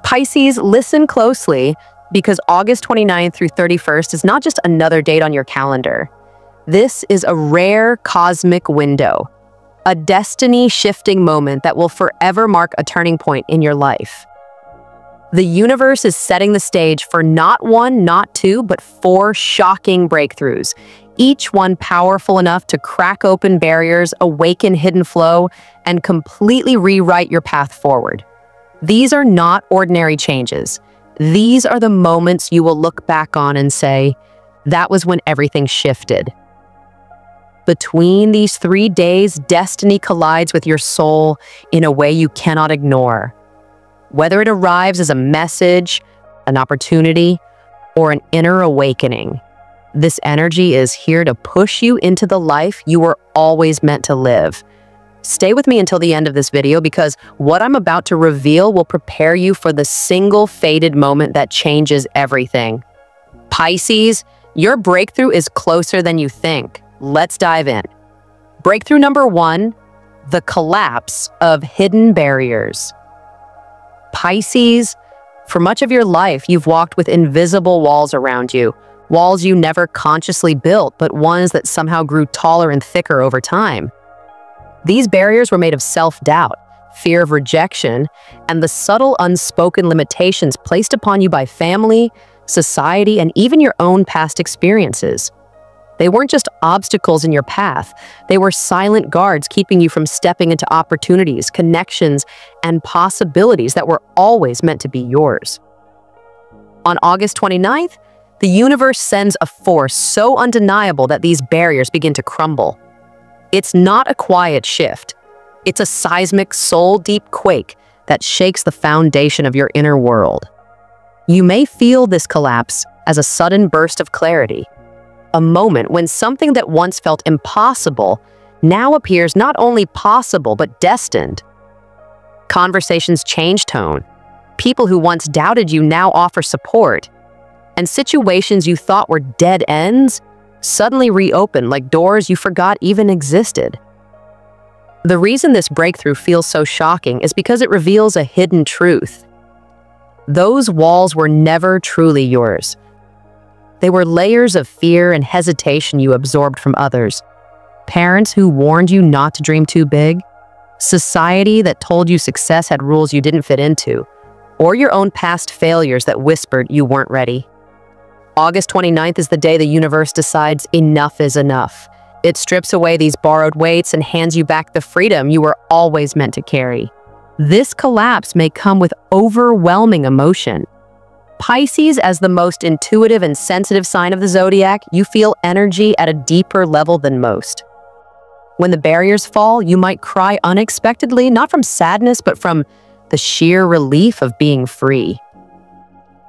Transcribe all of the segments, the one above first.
Pisces, listen closely because August 29th through 31st is not just another date on your calendar. This is a rare cosmic window, a destiny-shifting moment that will forever mark a turning point in your life. The universe is setting the stage for not one, not two, but 4 shocking breakthroughs, each one powerful enough to crack open barriers, awaken hidden flow, and completely rewrite your path forward. These are not ordinary changes. These are the moments you will look back on and say, that was when everything shifted. Between these 3 days, destiny collides with your soul in a way you cannot ignore. Whether it arrives as a message, an opportunity, or an inner awakening, this energy is here to push you into the life you were always meant to live. Stay with me until the end of this video because what I'm about to reveal will prepare you for the single fated moment that changes everything. Pisces, your breakthrough is closer than you think. Let's dive in. Breakthrough number 1, the collapse of hidden barriers. Pisces, for much of your life, you've walked with invisible walls around you, walls you never consciously built, but ones that somehow grew taller and thicker over time. These barriers were made of self-doubt, fear of rejection, and the subtle unspoken limitations placed upon you by family, society, and even your own past experiences. They weren't just obstacles in your path, they were silent guards keeping you from stepping into opportunities, connections, and possibilities that were always meant to be yours. On August 29th, the universe sends a force so undeniable that these barriers begin to crumble. It's not a quiet shift. It's a seismic, soul-deep quake that shakes the foundation of your inner world. You may feel this collapse as a sudden burst of clarity, a moment when something that once felt impossible now appears not only possible but destined. Conversations change tone. People who once doubted you now offer support, and situations you thought were dead ends suddenly reopen like doors you forgot even existed. The reason this breakthrough feels so shocking is because it reveals a hidden truth. Those walls were never truly yours. They were layers of fear and hesitation you absorbed from others. Parents who warned you not to dream too big, society that told you success had rules you didn't fit into, or your own past failures that whispered you weren't ready. August 29th is the day the universe decides enough is enough. It strips away these borrowed weights and hands you back the freedom you were always meant to carry. This collapse may come with overwhelming emotion. Pisces, as the most intuitive and sensitive sign of the zodiac, you feel energy at a deeper level than most. When the barriers fall, you might cry unexpectedly, not from sadness, but from the sheer relief of being free.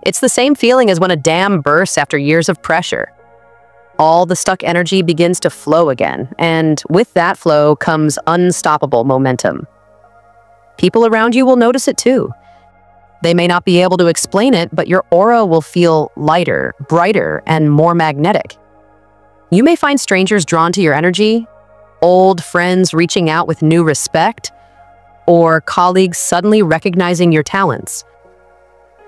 It's the same feeling as when a dam bursts after years of pressure. All the stuck energy begins to flow again, and with that flow comes unstoppable momentum. People around you will notice it too. They may not be able to explain it, but your aura will feel lighter, brighter, and more magnetic. You may find strangers drawn to your energy, old friends reaching out with new respect, or colleagues suddenly recognizing your talents.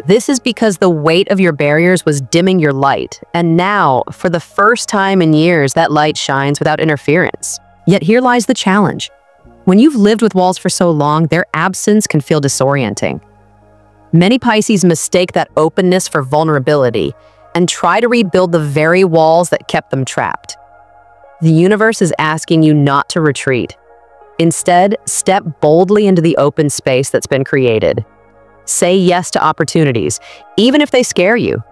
This is because the weight of your barriers was dimming your light, and now, for the first time in years, that light shines without interference. Yet here lies the challenge. When you've lived with walls for so long, their absence can feel disorienting. Many Pisces mistake that openness for vulnerability and try to rebuild the very walls that kept them trapped. The universe is asking you not to retreat. Instead, step boldly into the open space that's been created. Say yes to opportunities, even if they scare you.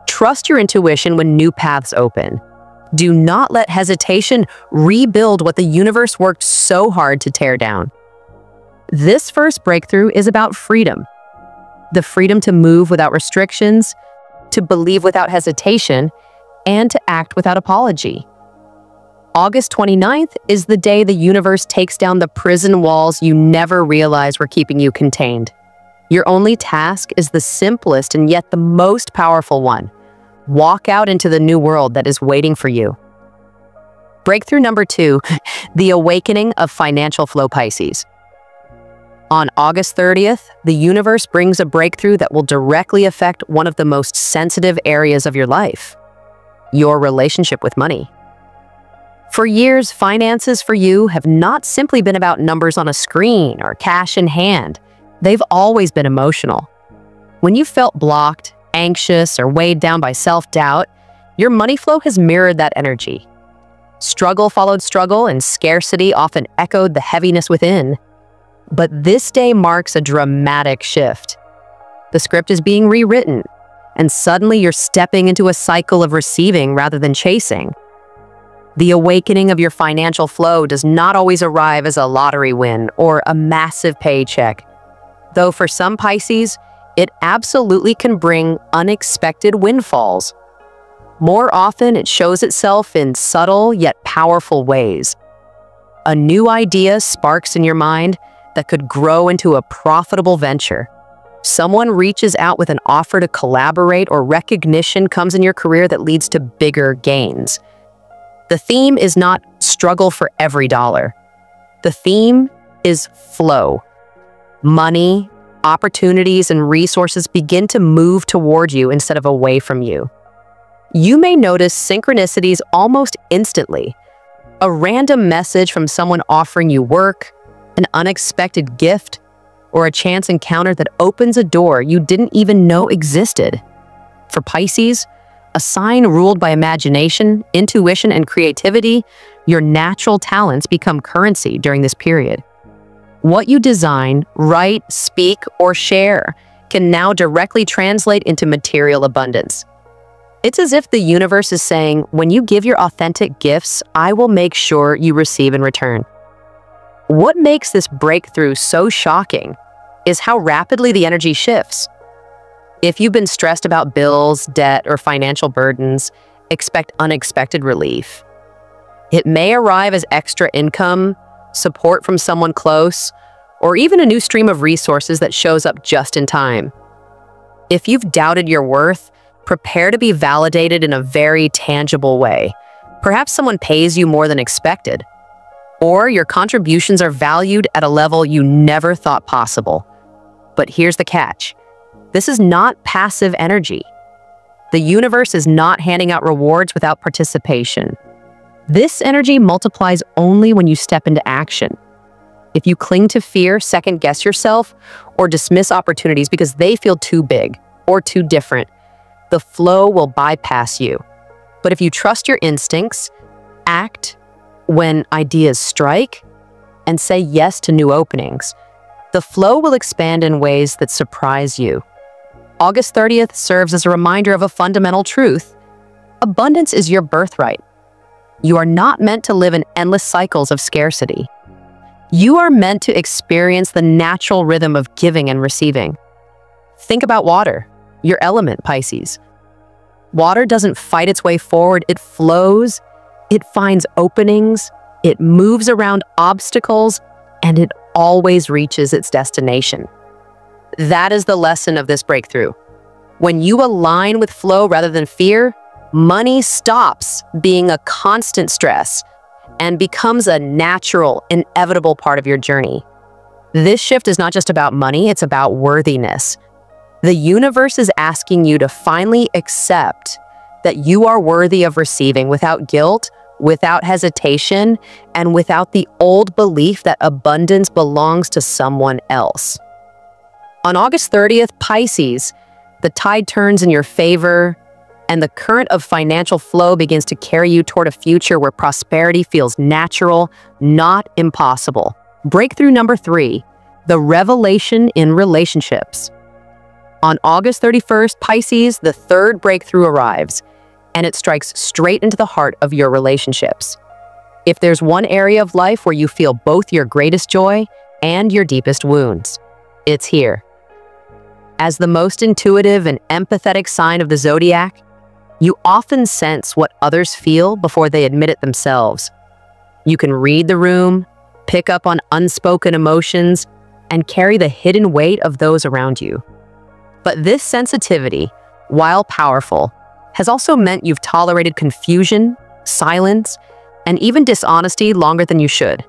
Trust your intuition when new paths open. Do not let hesitation rebuild what the universe worked so hard to tear down. This first breakthrough is about freedom. The freedom to move without restrictions, to believe without hesitation, and to act without apology. August 29th is the day the universe takes down the prison walls you never realized were keeping you contained. Your only task is the simplest and yet the most powerful one. Walk out into the new world that is waiting for you. Breakthrough number 2, the awakening of financial flow Pisces. On August 30th, the universe brings a breakthrough that will directly affect one of the most sensitive areas of your life: your relationship with money. For years, finances for you have not simply been about numbers on a screen or cash in hand. They've always been emotional. When you felt blocked, anxious, or weighed down by self-doubt, your money flow has mirrored that energy. Struggle followed struggle, and scarcity often echoed the heaviness within. But this day marks a dramatic shift. The script is being rewritten, and suddenly you're stepping into a cycle of receiving rather than chasing. The awakening of your financial flow does not always arrive as a lottery win or a massive paycheck, though for some Pisces, it absolutely can bring unexpected windfalls. More often, it shows itself in subtle yet powerful ways. A new idea sparks in your mind that could grow into a profitable venture. Someone reaches out with an offer to collaborate, or recognition comes in your career that leads to bigger gains. The theme is not struggle for every dollar. The theme is flow. Money, opportunities, and resources begin to move toward you instead of away from you. You may notice synchronicities almost instantly. A random message from someone offering you work, an unexpected gift, or a chance encounter that opens a door you didn't even know existed. For Pisces, a sign ruled by imagination, intuition, and creativity, your natural talents become currency during this period. What you design, write, speak, or share can now directly translate into material abundance. It's as if the universe is saying, when you give your authentic gifts, I will make sure you receive in return. What makes this breakthrough so shocking is how rapidly the energy shifts. If you've been stressed about bills, debt, or financial burdens, expect unexpected relief. It may arrive as extra income, support from someone close, or even a new stream of resources that shows up just in time. If you've doubted your worth, prepare to be validated in a very tangible way. Perhaps someone pays you more than expected, or your contributions are valued at a level you never thought possible. But here's the catch. This is not passive energy. The universe is not handing out rewards without participation. This energy multiplies only when you step into action. If you cling to fear, second-guess yourself, or dismiss opportunities because they feel too big or too different, the flow will bypass you. But if you trust your instincts, act when ideas strike, and say yes to new openings, the flow will expand in ways that surprise you. August 30th serves as a reminder of a fundamental truth. Abundance is your birthright. You are not meant to live in endless cycles of scarcity. You are meant to experience the natural rhythm of giving and receiving. Think about water, your element, Pisces. Water doesn't fight its way forward, it flows, it finds openings, it moves around obstacles, and it always reaches its destination. That is the lesson of this breakthrough. When you align with flow rather than fear, money stops being a constant stress and becomes a natural, inevitable part of your journey. This shift is not just about money, it's about worthiness. The universe is asking you to finally accept that you are worthy of receiving without guilt, without hesitation, and without the old belief that abundance belongs to someone else. On August 30th, Pisces, the tide turns in your favor, and the current of financial flow begins to carry you toward a future where prosperity feels natural, not impossible. Breakthrough number 3, the revelation in relationships. On August 31st, Pisces, the third breakthrough arrives, and it strikes straight into the heart of your relationships. If there's one area of life where you feel both your greatest joy and your deepest wounds, it's here. As the most intuitive and empathetic sign of the zodiac, you often sense what others feel before they admit it themselves. You can read the room, pick up on unspoken emotions, and carry the hidden weight of those around you. But this sensitivity, while powerful, has also meant you've tolerated confusion, silence, and even dishonesty longer than you should.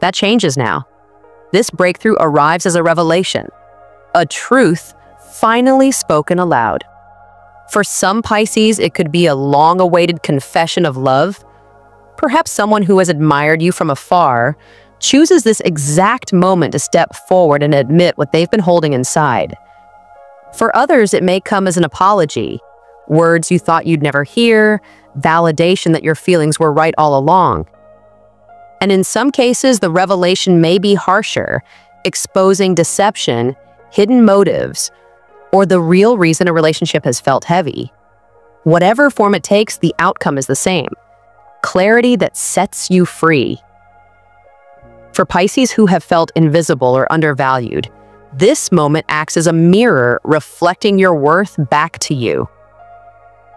That changes now. This breakthrough arrives as a revelation, a truth finally spoken aloud. For some Pisces, it could be a long-awaited confession of love. Perhaps someone who has admired you from afar chooses this exact moment to step forward and admit what they've been holding inside. For others, it may come as an apology, words you thought you'd never hear, validation that your feelings were right all along. And in some cases, the revelation may be harsher, exposing deception, hidden motives, or the real reason a relationship has felt heavy. Whatever form it takes, the outcome is the same: clarity that sets you free. For Pisces who have felt invisible or undervalued, this moment acts as a mirror reflecting your worth back to you.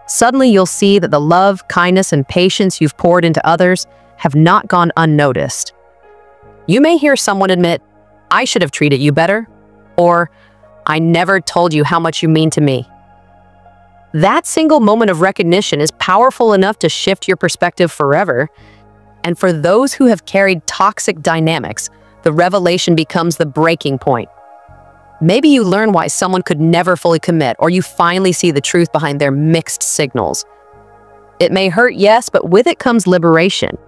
Suddenly, you'll see that the love, kindness, and patience you've poured into others have not gone unnoticed. You may hear someone admit, "I should have treated you better," or "I never told you how much you mean to me." That single moment of recognition is powerful enough to shift your perspective forever. And for those who have carried toxic dynamics, the revelation becomes the breaking point. Maybe you learn why someone could never fully commit, or you finally see the truth behind their mixed signals. It may hurt, yes, but with it comes liberation.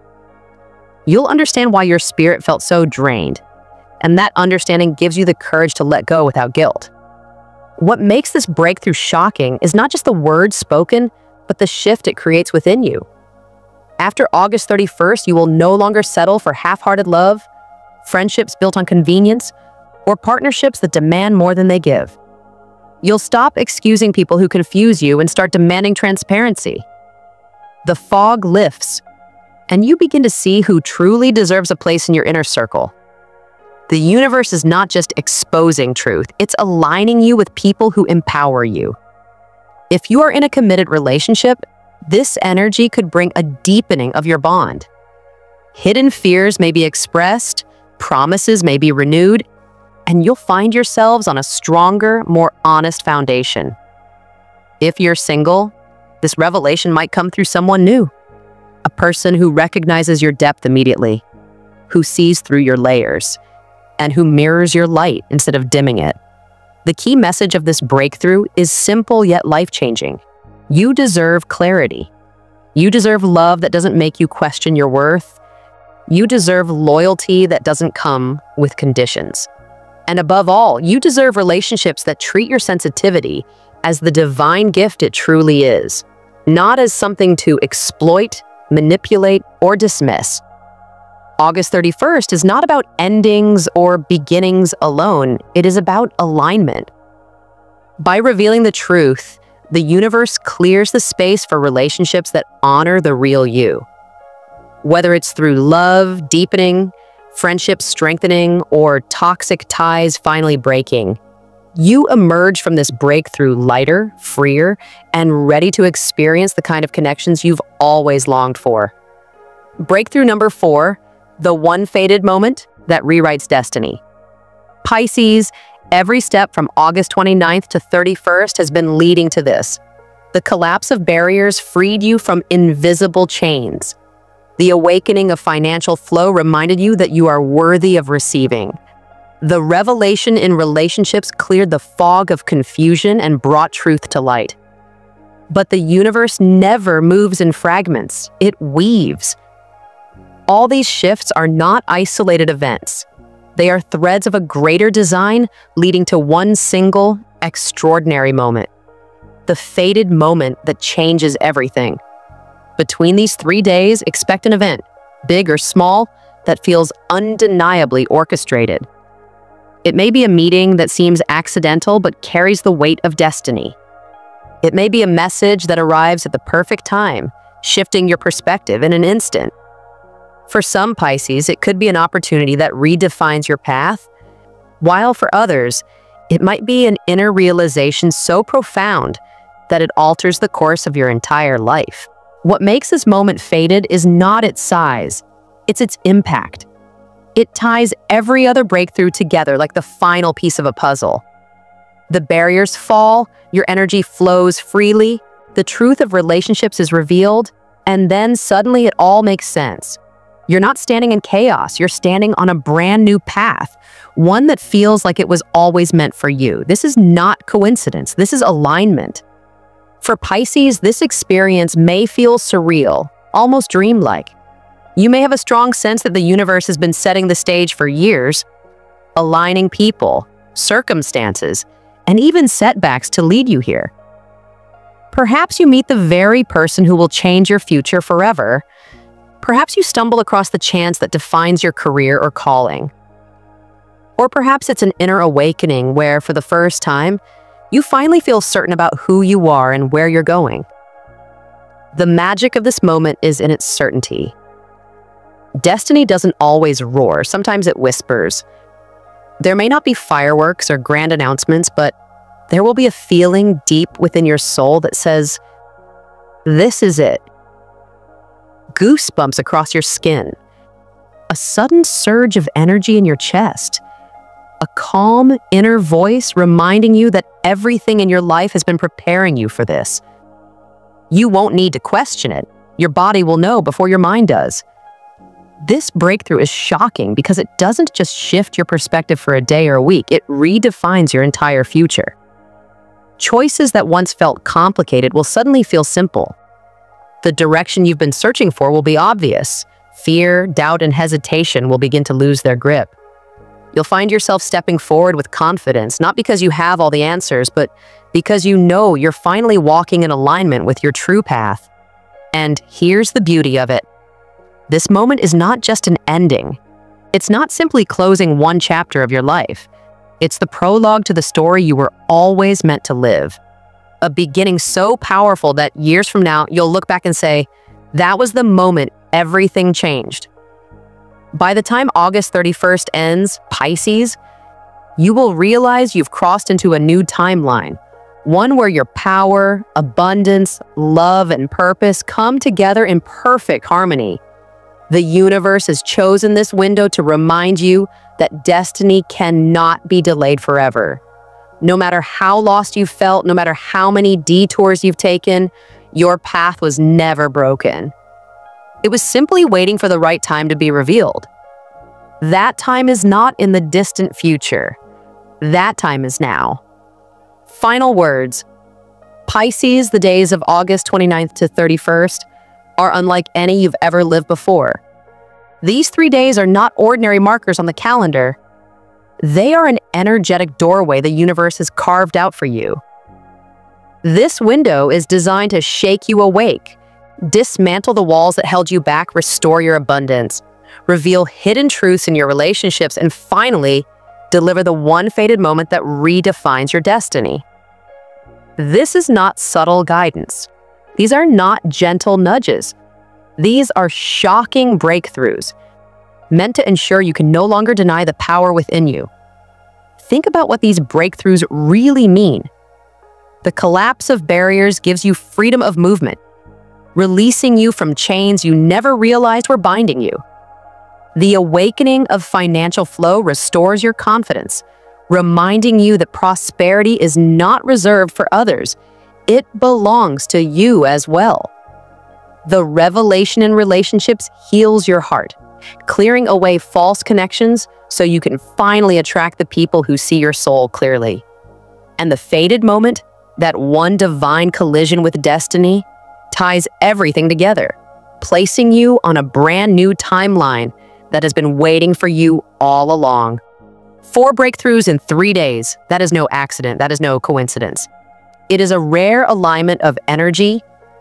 You'll understand why your spirit felt so drained, and that understanding gives you the courage to let go without guilt. What makes this breakthrough shocking is not just the words spoken, but the shift it creates within you. After August 31st, you will no longer settle for half-hearted love, friendships built on convenience, or partnerships that demand more than they give. You'll stop excusing people who confuse you and start demanding transparency. The fog lifts, and you begin to see who truly deserves a place in your inner circle. The universe is not just exposing truth, it's aligning you with people who empower you. If you are in a committed relationship, this energy could bring a deepening of your bond. Hidden fears may be expressed, promises may be renewed, and you'll find yourselves on a stronger, more honest foundation. If you're single, this revelation might come through someone new, a person who recognizes your depth immediately, who sees through your layers, and who mirrors your light instead of dimming it. The key message of this breakthrough is simple yet life-changing. You deserve clarity. You deserve love that doesn't make you question your worth. You deserve loyalty that doesn't come with conditions. And above all, you deserve relationships that treat your sensitivity as the divine gift it truly is, not as something to exploit, manipulate, or dismiss. August 31st is not about endings or beginnings alone. It is about alignment. By revealing the truth, the universe clears the space for relationships that honor the real you. Whether it's through love deepening, friendships strengthening, or toxic ties finally breaking, you emerge from this breakthrough lighter, freer, and ready to experience the kind of connections you've always longed for. Breakthrough number 4, the one fated moment that rewrites destiny. Pisces, every step from August 29th to 31st has been leading to this. The collapse of barriers freed you from invisible chains. The awakening of financial flow reminded you that you are worthy of receiving. The revelation in relationships cleared the fog of confusion and brought truth to light. But the universe never moves in fragments, it weaves. All these shifts are not isolated events. They are threads of a greater design leading to one single, extraordinary moment. The fated moment that changes everything. Between these 3 days, expect an event, big or small, that feels undeniably orchestrated. It may be a meeting that seems accidental but carries the weight of destiny. It may be a message that arrives at the perfect time, shifting your perspective in an instant. For some Pisces, it could be an opportunity that redefines your path, while for others, it might be an inner realization so profound that it alters the course of your entire life. What makes this moment fated is not its size, it's its impact. It ties every other breakthrough together like the final piece of a puzzle. The barriers fall, your energy flows freely, the truth of relationships is revealed, and then suddenly it all makes sense. You're not standing in chaos. You're standing on a brand new path, one that feels like it was always meant for you. This is not coincidence. This is alignment. For Pisces, this experience may feel surreal, almost dreamlike. You may have a strong sense that the universe has been setting the stage for years, aligning people, circumstances, and even setbacks to lead you here. Perhaps you meet the very person who will change your future forever. Perhaps you stumble across the chance that defines your career or calling. Or perhaps it's an inner awakening where, for the first time, you finally feel certain about who you are and where you're going. The magic of this moment is in its certainty. Destiny doesn't always roar. Sometimes it whispers. There may not be fireworks or grand announcements, but there will be a feeling deep within your soul that says, "This is it." Goosebumps across your skin, a sudden surge of energy in your chest, a calm inner voice reminding you that everything in your life has been preparing you for this. You won't need to question it. Your body will know before your mind does. This breakthrough is shocking because it doesn't just shift your perspective for a day or a week, it redefines your entire future. Choices that once felt complicated will suddenly feel simple. The direction you've been searching for will be obvious. Fear, doubt, and hesitation will begin to lose their grip. You'll find yourself stepping forward with confidence, not because you have all the answers, but because you know you're finally walking in alignment with your true path. And here's the beauty of it. This moment is not just an ending. It's not simply closing one chapter of your life. It's the prologue to the story you were always meant to live. A beginning so powerful that years from now, you'll look back and say, that was the moment everything changed. By the time August 31st ends, Pisces, you will realize you've crossed into a new timeline, one where your power, abundance, love, and purpose come together in perfect harmony. The universe has chosen this window to remind you that destiny cannot be delayed forever. No matter how lost you felt, no matter how many detours you've taken, your path was never broken. It was simply waiting for the right time to be revealed. That time is not in the distant future. That time is now. Final words. Pisces, the days of August 29th to 31st, are unlike any you've ever lived before. These 3 days are not ordinary markers on the calendar. They are an energetic doorway the universe has carved out for you. This window is designed to shake you awake, dismantle the walls that held you back, restore your abundance, reveal hidden truths in your relationships, and finally, deliver the one fated moment that redefines your destiny. This is not subtle guidance. These are not gentle nudges. These are shocking breakthroughs, meant to ensure you can no longer deny the power within you. Think about what these breakthroughs really mean. The collapse of barriers gives you freedom of movement, releasing you from chains you never realized were binding you. The awakening of financial flow restores your confidence, reminding you that prosperity is not reserved for others. It belongs to you as well. The revelation in relationships heals your heart, clearing away false connections so you can finally attract the people who see your soul clearly. And the fated moment, that one divine collision with destiny, ties everything together, placing you on a brand new timeline that has been waiting for you all along. 4 breakthroughs in 3 days. That is no accident. That is no coincidence. It is a rare alignment of energy,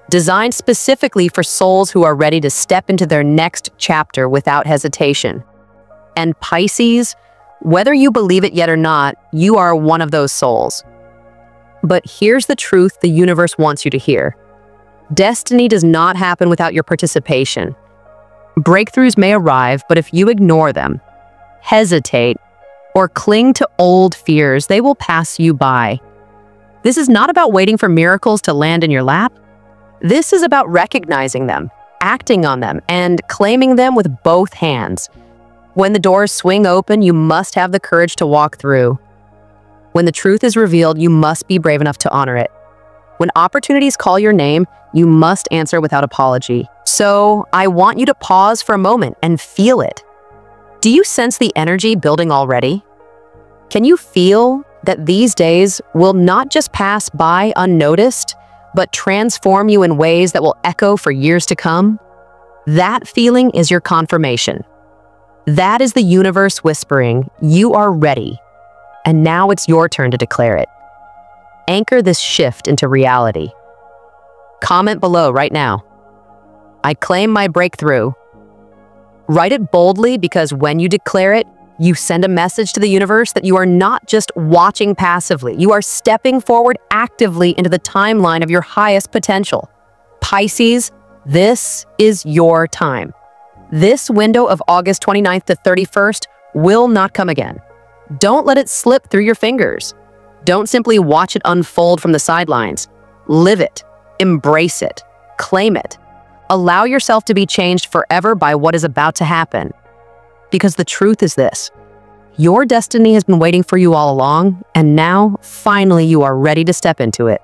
designed specifically for souls who are ready to step into their next chapter without hesitation. And Pisces, whether you believe it yet or not, you are one of those souls. But here's the truth the universe wants you to hear. Destiny does not happen without your participation. Breakthroughs may arrive, but if you ignore them, hesitate, or cling to old fears, they will pass you by. This is not about waiting for miracles to land in your lap. This is about recognizing them, acting on them, and claiming them with both hands. When the doors swing open, you must have the courage to walk through. When the truth is revealed, you must be brave enough to honor it. When opportunities call your name, you must answer without apology. So I want you to pause for a moment and feel it. Do you sense the energy building already? Can you feel that these days will not just pass by unnoticed, but transform you in ways that will echo for years to come? That feeling is your confirmation. That is the universe whispering, you are ready. And now it's your turn to declare it. Anchor this shift into reality. Comment below right now. I claim my breakthrough. Write it boldly because when you declare it, you send a message to the universe that you are not just watching passively. You are stepping forward actively into the timeline of your highest potential. Pisces, this is your time. This window of August 29th to 31st will not come again. Don't let it slip through your fingers. Don't simply watch it unfold from the sidelines. Live it, embrace it, claim it. Allow yourself to be changed forever by what is about to happen. Because the truth is this: your destiny has been waiting for you all along, and now, finally, you are ready to step into it.